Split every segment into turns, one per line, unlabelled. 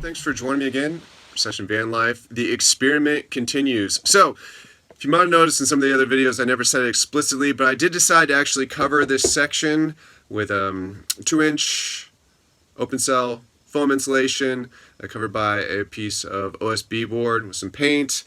Thanks for joining me again for Session Van Life. The experiment continues. So, if you might have noticed in some of the other videos, I never said it explicitly, but I did decide to actually cover this section with 2-inch open cell foam insulation covered by a piece of OSB board with some paint.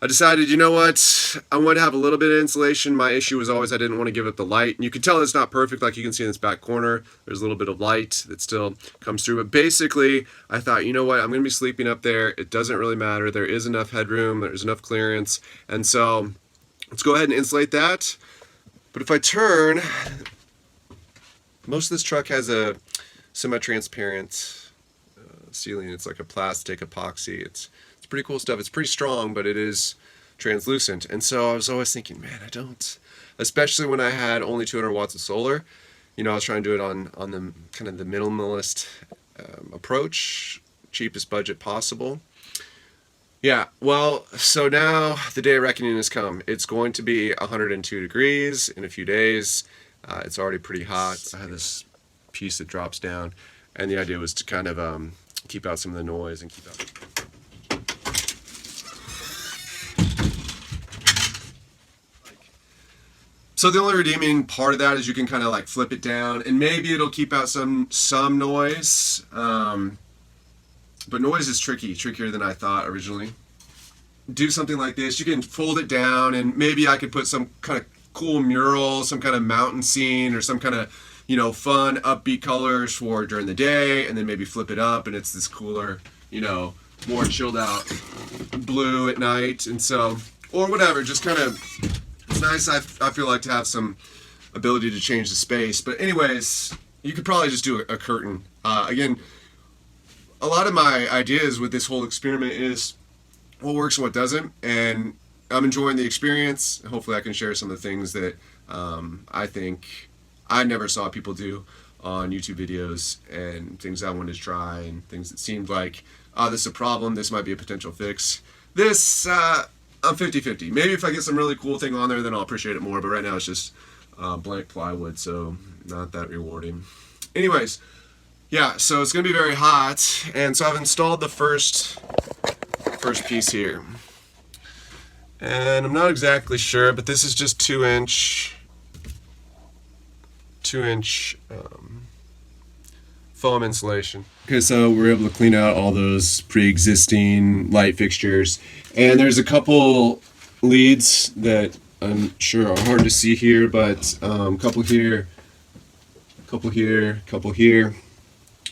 I decided, you know what, I want to have a little bit of insulation. My issue was always I didn't want to give up the light. And you can tell it's not perfect, like you can see in this back corner. There's a little bit of light that still comes through. But basically, I thought, you know what, I'm going to be sleeping up there. It doesn't really matter. There is enough headroom. There's enough clearance. And so let's go ahead and insulate that. But if I turn, most of this truck has a semi-transparent ceiling. It's like a plastic epoxy. It's pretty cool stuff. It's pretty strong, but it is translucent. And so I was always thinking, man, I don't, especially when I had only 200 watts of solar. You know, I was trying to do it on the kind of the minimalist approach, cheapest budget possible. Yeah, well, so now the day of reckoning has come. It's going to be 102 degrees in a few days. It's already pretty hot. I have this piece that drops down, and the idea was to kind of keep out some of the noise and keep out. So the only redeeming part of that is you can kind of like flip it down, and maybe it'll keep out some noise. But noise is trickier than I thought originally. Do something like this. You can fold it down, and maybe I could put some kind of cool mural, some kind of mountain scene, or some kind of, you know, fun, upbeat colors for during the day, and then maybe flip it up, and it's this cooler, you know, more chilled out blue at night, and so, or whatever, just kind of. It's nice, I feel like, to have some ability to change the space. But anyways, you could probably just do a curtain. Again, a lot of my ideas with this whole experiment is what works and what doesn't. And I'm enjoying the experience. Hopefully I can share some of the things that I think I never saw people do on YouTube videos, and things I wanted to try, and things that seemed like, this is a problem, this might be a potential fix. This, I'm 50-50. Maybe if I get some really cool thing on there, then I'll appreciate it more. But right now it's just blank plywood, so not that rewarding. Anyways, yeah, so it's going to be very hot. And so I've installed the first piece here. And I'm not exactly sure, but this is just 2-inch foam insulation. Okay, so we're able to clean out all those pre-existing light fixtures. And there's a couple leads that I'm sure are hard to see here, but a couple here, couple here, couple here.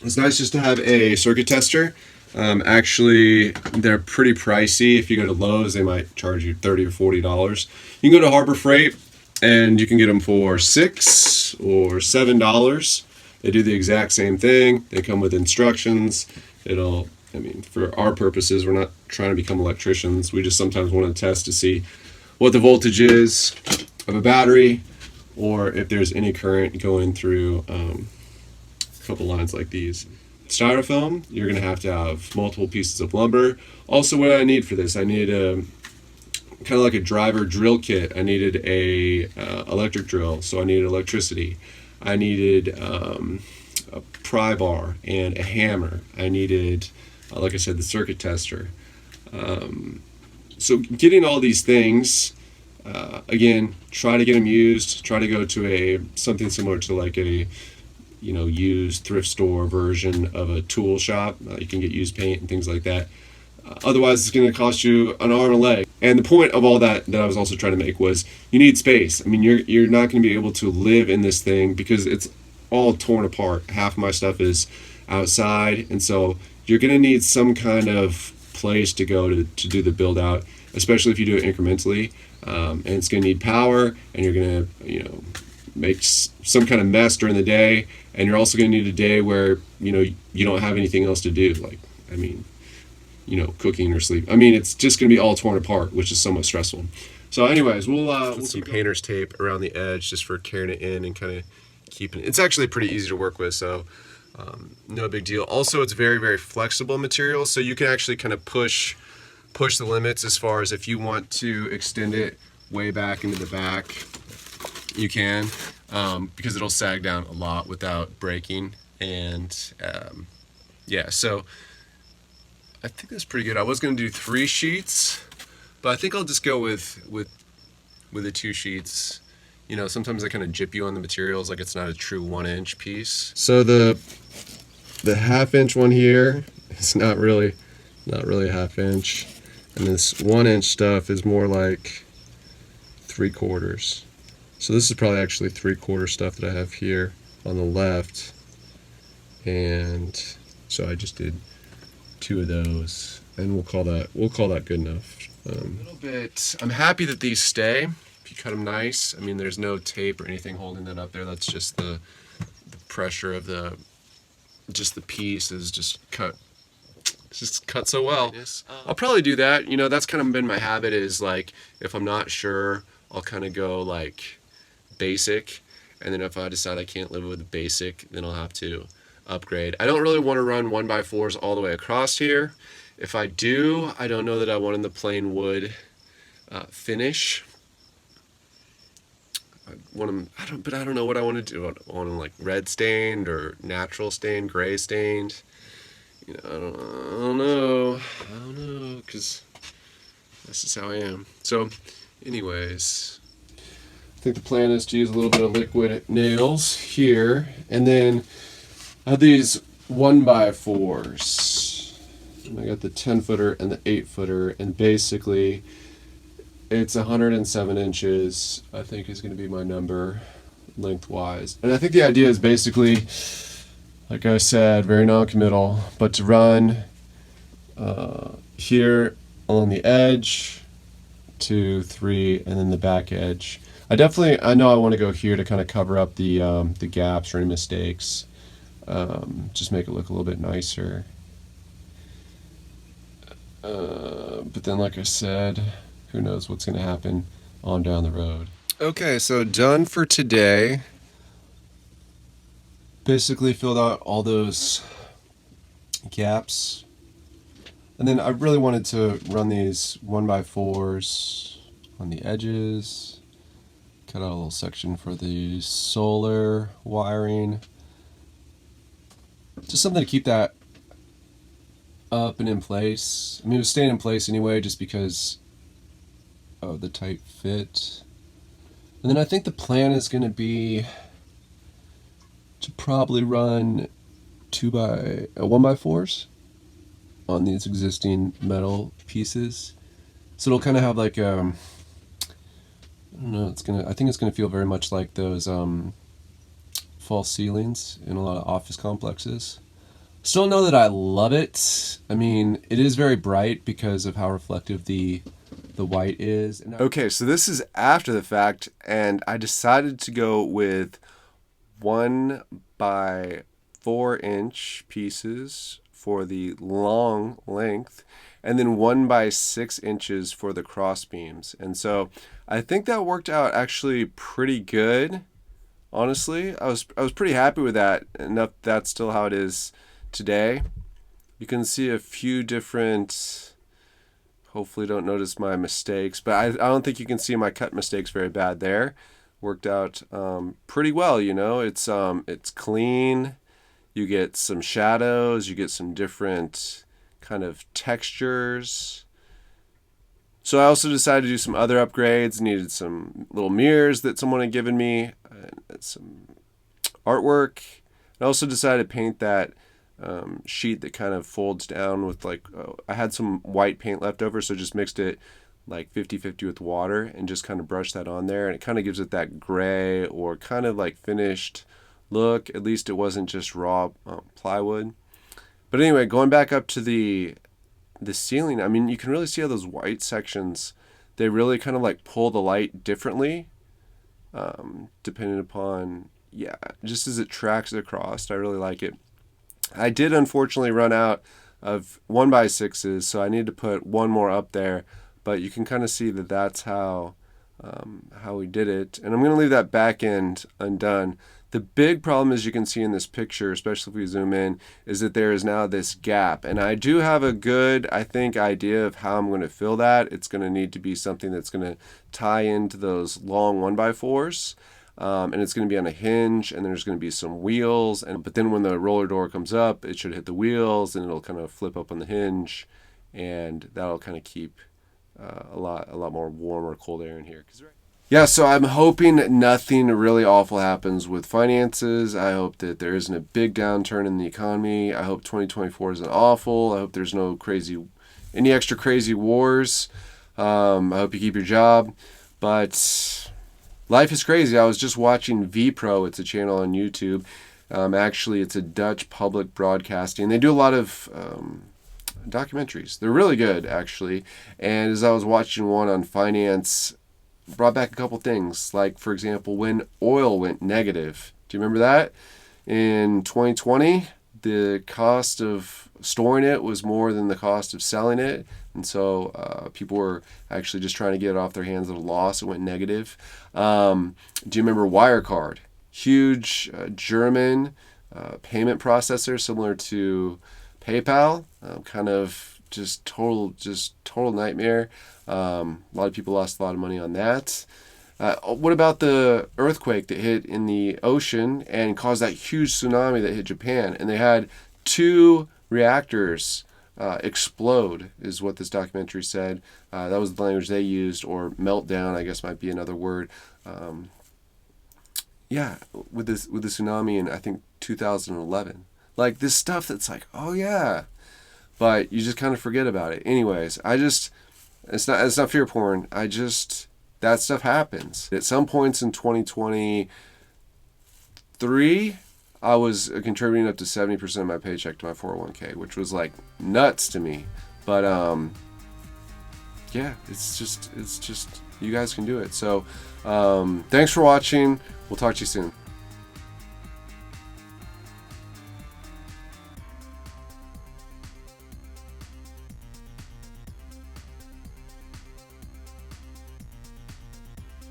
It's nice just to have a circuit tester. Actually, they're pretty pricey. If you go to Lowe's, they might charge you $30 or $40. You can go to Harbor Freight, and you can get them for $6 or $7. They do the exact same thing. They come with instructions. I mean, for our purposes, we're not trying to become electricians. We just sometimes want to test to see what the voltage is of a battery, or if there's any current going through a couple lines like these. Styrofoam, you're going to have multiple pieces of lumber. Also, what I need for this, I need kind of like a driver drill kit. I needed a electric drill, so I needed electricity. I needed a pry bar and a hammer. I needed, like I said, the circuit tester. So getting all these things, again, try to get them used. Try to go to something similar to like a, you know, used thrift store version of a tool shop. You can get used paint and things like that. Otherwise, it's going to cost you an arm and a leg. And the point of all that I was also trying to make was you need space. I mean, you're not going to be able to live in this thing because it's all torn apart. Half of my stuff is outside, and so you're going to need some kind of place to go to do the build out, especially if you do it incrementally. And it's going to need power, and you're going to, you know, make some kind of mess during the day, and you're also going to need a day where, you know, you don't have anything else to do. Like, I mean, you know, cooking or sleep. I mean, it's just going to be all torn apart, which is somewhat stressful. So anyways, we'll put some painter's tape around the edge just for carrying it in and kind of keeping it. It's actually pretty easy to work with, so no big deal. Also, it's very, very flexible material, so you can actually kind of push the limits as far as if you want to extend it way back into the back, you can, because it'll sag down a lot without breaking. And yeah, so I think that's pretty good. I was gonna do 3 sheets, but I think I'll just go with the 2 sheets. You know, sometimes I kind of jip you on the materials, like it's not a true 1-inch piece. So the 1/2 inch one here is not really a 1/2 inch, and this 1-inch stuff is more like 3/4. So this is probably actually 3/4 stuff that I have here on the left, and so I just did 2 of those, and we'll call that good enough. A little bit. I'm happy that these stay. If you cut them nice, I mean, there's no tape or anything holding that up there. That's just the pressure of the piece is just cut. It's just cut so well. I'll probably do that. You know, that's kind of been my habit. Is like if I'm not sure, I'll kind of go like basic, and then if I decide I can't live with the basic, then I'll have to upgrade. I don't really want to run 1x4s all the way across here. If I do, I don't know that I want in the plain wood finish. I want them, but I don't know what I want to do. I want them like red stained or natural stained, gray stained. You know, I don't know, because this is how I am. So, anyways, I think the plan is to use a little bit of liquid nails here, and then I have these 1x4s. I got the 10-footer and the 8-footer, and basically it's 107 inches, I think is going to be my number lengthwise. And I think the idea is basically, like I said, very non-committal, but to run here along the edge, 2, 3, and then the back edge. I know I want to go here to kind of cover up the gaps or any mistakes. Just make it look a little bit nicer. But then, like I said, who knows what's going to happen on down the road. Okay, so done for today. Basically filled out all those gaps. And then I really wanted to run these 1x4s on the edges. Cut out a little section for the solar wiring. Just something to keep that up and in place. I mean, it was staying in place anyway just because of the tight fit. And then I think the plan is going to be to probably run 1x4s on these existing metal pieces. So it'll kind of have like I don't know, I think it's gonna feel very much like those false ceilings in a lot of office complexes. Still know that I love it. I mean, it is very bright because of how reflective the white is. Okay, so this is after the fact, and I decided to go with 1x4-inch pieces for the long length, and then 1x6 inches for the cross beams. And so I think that worked out actually pretty good. Honestly, I was pretty happy with that. Enough that's still how it is today. You can see a few different, hopefully don't notice my mistakes, but I don't think you can see my cut mistakes very bad there. Worked out pretty well, you know. It's clean. You get some shadows, you get some different kind of textures. So I also decided to do some other upgrades. Needed some little mirrors that someone had given me, some artwork. I also decided to paint that sheet that kind of folds down with I had some white paint left over, so just mixed it like 50-50 with water and just kind of brushed that on there, and it kind of gives it that gray or kind of like finished look. At least it wasn't just raw plywood. But anyway, going back up to the ceiling, I mean, you can really see how those white sections, they really kind of like pull the light differently, depending upon, just as it tracks across. I really like it. I did unfortunately run out of 1x6s, so I need to put one more up there, but you can kind of see that that's how we did it. And I'm going to leave that back end undone. The big problem, as you can see in this picture, especially if we zoom in, is that there is now this gap. And I do have a good, I think, idea of how I'm going to fill that. It's going to need to be something that's going to tie into those long 1x4s. and it's going to be on a hinge, and there's going to be some wheels, but then when the roller door comes up, it should hit the wheels, and it'll kind of flip up on the hinge, and that'll kind of keep a lot more warm or cold air in here. Yeah, so I'm hoping nothing really awful happens with finances. I hope that there isn't a big downturn in the economy. I hope 2024 isn't awful. I hope there's no any extra crazy wars. I hope you keep your job, but life is crazy. I was just watching VPRO. It's a channel on YouTube. Actually, it's a Dutch public broadcasting. They do a lot of documentaries. They're really good, actually. And as I was watching one on finance, brought back a couple things. Like, for example, when oil went negative. Do you remember that? In 2020, the cost of storing it was more than the cost of selling it. And so people were actually just trying to get it off their hands at a loss. It went negative. Do you remember Wirecard? Huge German payment processor similar to PayPal. Kind of just total nightmare. A lot of people lost a lot of money on that. What about the earthquake that hit in the ocean and caused that huge tsunami that hit Japan? And they had 2 reactors explode, is what this documentary said. That was the language they used, or meltdown, I guess might be another word. With the tsunami in, I think, 2011. Like, this stuff that's like, oh yeah, but you just kind of forget about it. Anyways, it's not fear porn. That stuff happens. At some points in 2023, I was contributing up to 70% of my paycheck to my 401k, which was like nuts to me. But it's just you guys can do it. So thanks for watching. We'll talk to you soon.